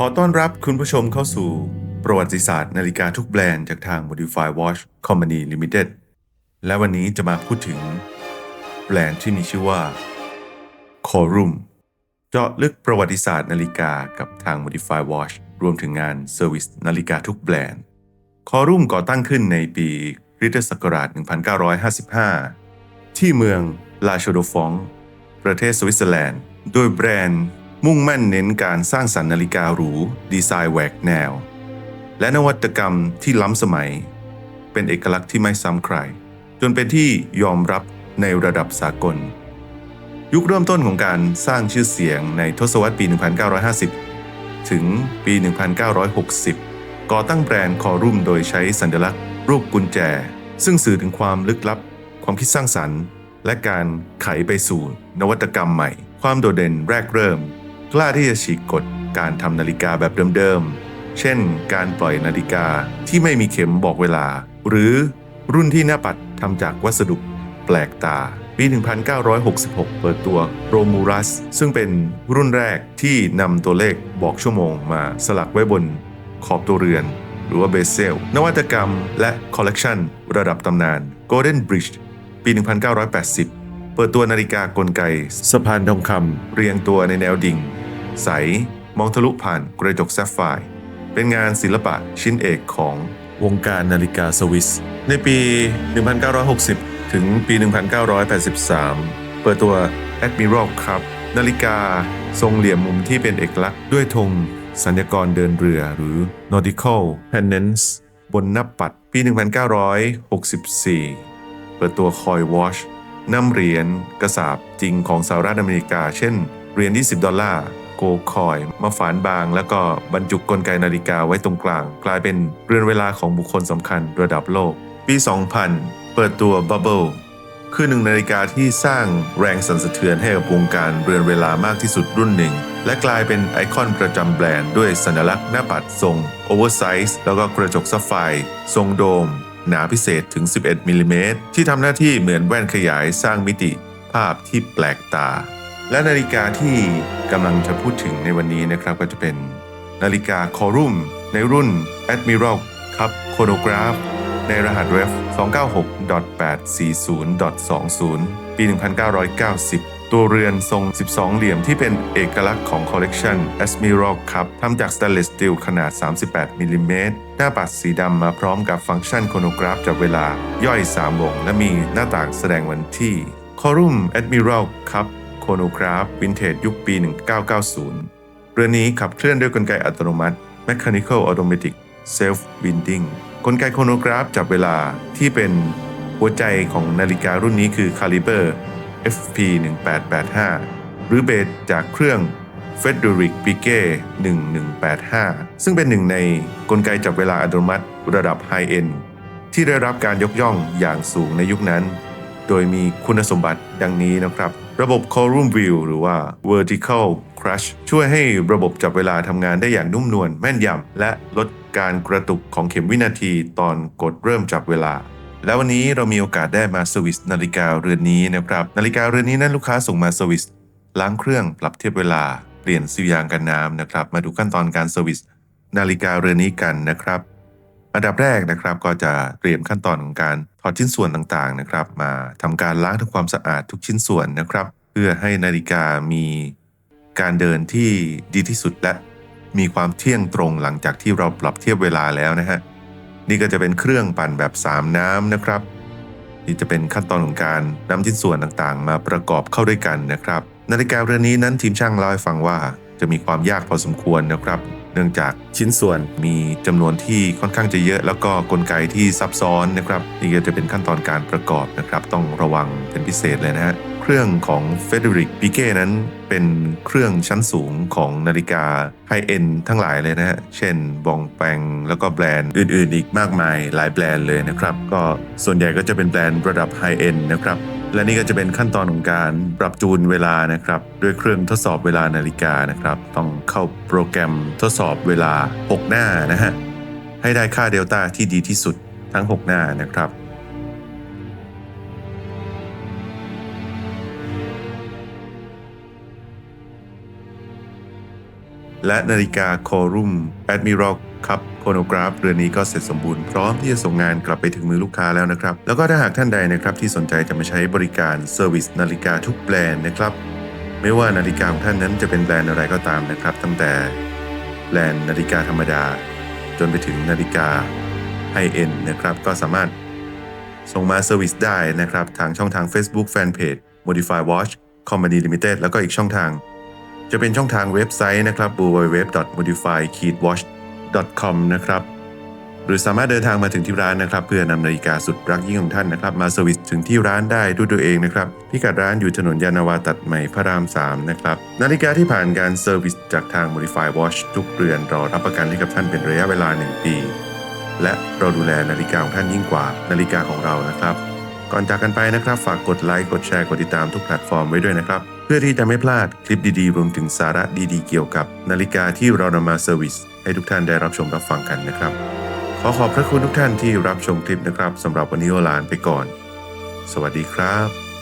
ขอต้อนรับคุณผู้ชมเข้าสู่ประวัติศาสตร์นาฬิกาทุกแบรนด์จากทาง Modify Watch Company Limited และวันนี้จะมาพูดถึงแบรนด์ที่มีชื่อว่า Corum เจาะลึกประวัติศาสตร์นาฬิกากับทาง Modify Watch รวมถึงงานเซอร์วิสนาฬิกาทุกแบรนด์ Corum ก่อตั้งขึ้นในปีคริสตศักราช 1955 ที่เมืองลาโชโดฟองประเทศสวิตเซอร์แลนด์โดยแบรนด์มุ่งมั่นเน้นการสร้างสรรค์นาฬิกาหรูดีไซน์แหวกแนวและนวัตกรรมที่ล้ำสมัยเป็นเอกลักษณ์ที่ไม่ซ้ำใครจนเป็นที่ยอมรับในระดับสากลยุคเริ่มต้นของการสร้างชื่อเสียงในทศวรรษปี 1950 ถึงปี 1960 ก่อตั้งแบรนด์คอรุ่มโดยใช้สัญลักษณ์รูปกุญแจซึ่งสื่อถึงความลึกลับความคิดสร้างสรรค์และการไขไปสู่นวัตกรรมใหม่ความโดดเด่นแรกเริ่มกล้าที่จะฉีกกฎการทำนาฬิกาแบบเดิมๆเช่นการปล่อยนาฬิกาที่ไม่มีเข็มบอกเวลาหรือรุ่นที่หน้าปัดทำจากวัสดุแปลกตาปี 1966 เปิดตัวโรมูรัสซึ่งเป็นรุ่นแรกที่นำตัวเลขบอกชั่วโมงมาสลักไว้บนขอบตัวเรือนหรือว่าเบเซลนวัตกรรมและคอลเลกชันระดับตำนาน Golden Bridge ปี 1980 เปิดตัวนาฬิกากลไกสะพานทองคำเรียงตัวในแนวดิ่งใสมองทะลุผ่านกระจกแซฟไฟร์เป็นงานศิลปะชิ้นเอกของวงการนาฬิกาสวิสในปี 1960 ถึงปี 1983 เปิดตัว Admiral ครับนาฬิกาทรงเหลี่ยมมุมที่เป็นเอกลักษณ์ด้วยธงสัญญกรเดินเรือหรือ Nautical Pennants บนหน้าปัดปี 1964 เปิดตัว Coin Watchนำเหรียญกระสาบจริงของสหรัฐอเมริกาเช่นเหรียญ$20โกลด์คอยน์มาฝานบางแล้วก็บรรจุกลไกนาฬิกาไว้ตรงกลางกลายเป็นเรือนเวลาของบุคคลสำคัญระดับโลกปี 2000 เปิดตัว Bubble คือหนึ่งนาฬิกาที่สร้างแรงสั่นสะเทือนให้กับวงการเรือนเวลามากที่สุดรุ่นหนึ่งและกลายเป็นไอคอนประจำแบรนด์ด้วยสัญลักษณ์หน้าปัดทรงโอเวอร์ไซส์แล้วก็กระจกซัฟไฟร์ทรงโดมหนาพิเศษถึง 11 มิลลิเมตรที่ทำหน้าที่เหมือนแว่นขยายสร้างมิติภาพที่แปลกตาและนาฬิกาที่กำลังจะพูดถึงในวันนี้นะครับก็จะเป็นนาฬิกาคอรุ่มในรุ่น Admiral Cup Chronograph ในรหัส Ref 296.840.20 ปี 1990 ตัวเรือนทรง 12 เหลี่ยมที่เป็นเอกลักษณ์ของคอลเลกชัน Admiral Cup ทำจากสแตนเลสสตีลขนาด 38 มิลลิเมตรหน้าปัดสีดำมาพร้อมกับฟังก์ชันโครโนกราฟจับเวลาย่อย 3 วงและมีหน้าต่างแสดงวันที่คอรุ่ม Admiral Cup โครโนกราฟวินเทจยุคปี 1990 เรือนนี้ขับเคลื่อนด้วยกลไกอัตโนมัติ Mechanical Automatic Self Winding กลไกโครโนกราฟจับเวลาที่เป็นหัวใจของนาฬิการุ่นนี้คือ Caliber FP 1885หรือเบสจากเครื่อง Frederic Piquet 1185ซึ่งเป็นหนึ่งในกลไกจับเวลาอัตโนมัติระดับ High End ที่ได้รับการยกย่องอย่างสูงในยุคนั้นโดยมีคุณสมบัติดังนี้นะครับระบบ Corum Wheel หรือว่า Vertical Crush ช่วยให้ระบบจับเวลาทำงานได้อย่างนุ่มนวลแม่นยำและลดการกระตุกของเข็มวินาทีตอนกดเริ่มจับเวลาแล้ววันนี้เรามีโอกาสได้มาเซอร์วิสนาฬิกาเรือนนี้นะครับนาฬิกาเรือนนี้นั้นลูกค้าส่งมาเซอร์วิสล้างเครื่องปรับเทียบเวลาเปลี่ยนซีลยางกันน้ำนะครับมาดูขั้นตอนการเซอร์วิสนาฬิกาเรือนนี้กันนะครับอันดับแรกนะครับก็จะเตรียมขั้นตอนของการถอดชิ้นส่วนต่างๆนะครับมาทำการล้างทำความสะอาดทุกชิ้นส่วนนะครับเพื่อให้นาฬิกามีการเดินที่ดีที่สุดและมีความเที่ยงตรงหลังจากที่เราปรับเทียบเวลาแล้วนะฮะนี่ก็จะเป็นเครื่องปั่นแบบ3น้ำนะครับนี่จะเป็นขั้นตอนของการนำชิ้นส่วนต่างๆมาประกอบเข้าด้วยกันนะครับนาฬิกาเรือนนี้นั้นทีมช่างเล่าให้ฟังว่าจะมีความยากพอสมควรนะครับเนื่องจากชิ้นส่วนมีจำนวนที่ค่อนข้างจะเยอะแล้วก็กลไกที่ซับซ้อนนะครับนี่ก็จะเป็นขั้นตอนการประกอบนะครับต้องระวังเป็นพิเศษเลยนะฮะเครื่องของ Frederic Piquet นั้นเป็นเครื่องชั้นสูงของนาฬิกาไฮเอ็นด์ทั้งหลายเลยนะฮะเช่นบองแปงแล้วก็แบรนด์อื่นๆอีกมากมายหลายแบรนด์เลยนะครับก็ส่วนใหญ่ก็จะเป็นแบรนด์ระดับไฮเอ็นด์นะครับและนี่ก็จะเป็นขั้นตอนของการปรับจูนเวลานะครับด้วยเครื่องทดสอบเวลานาฬิกานะครับต้องเข้าโปรแกรมทดสอบเวลา6หน้านะฮะให้ได้ค่าเดลต้าที่ดีที่สุดทั้ง6หน้านะครับ พ และนาฬิกาโครุ่ม Admiral Cup Chronograph เรือนนี้ก็เสร็จสมบูรณ์พร้อมที่จะส่งงานกลับไปถึงมือลูกค้าแล้วนะครับแล้วก็ถ้าหากท่านใดนะครับที่สนใจจะมาใช้บริการเซอร์วิสนาฬิกาทุกแบรนด์นะครับไม่ว่านาฬิกาของท่านนั้นจะเป็นแบรนด์อะไรก็ตามนะครับตั้งแต่แบรนด์นาฬิกาธรรมดาจนไปถึงนาฬิกาไฮเอ็นด์นะครับก็สามารถส่งมาเซอร์วิสได้นะครับทางช่องทาง Facebook Fanpage Modify Watch Company Limited แล้วก็อีกช่องทางจะเป็นช่องทางเว็บไซต์นะครับ www.modify-watch.com นะครับหรือสามารถเดินทางมาถึงที่ร้านนะครับเพื่อนำนาฬิกาสุดรักยิ่งของท่านนะครับมาเซอร์วิสถึงที่ร้านได้ด้วยตัวเองนะครับพิกัดร้านอยู่ถนนยานนาวาตัดใหม่พระราม 3นะครับนาฬิกาที่ผ่านการเซอร์วิสจากทาง Modify Watch ทุกเรือนเรารับประกันให้กับท่านเป็นระยะเวลา1 ปีและเราดูแลนาฬิกาของท่านยิ่งกว่านาฬิกาของเรานะครับก่อนจากกันไปนะครับฝากกดไลค์กดแชร์กดติดตามทุกแพลตฟอร์มไว้ด้วยนะครับเพื่อที่จะไม่พลาดคลิปดีๆรวมถึงสาระดีๆเกี่ยวกับนาฬิกาที่เรานำมาเซอร์วิสให้ทุกท่านได้รับชมรับฟังกันนะครับขอบพระคุณทุกท่านที่รับชมคลิปนะครับสำหรับวันนี้ลาไปก่อนสวัสดีครับ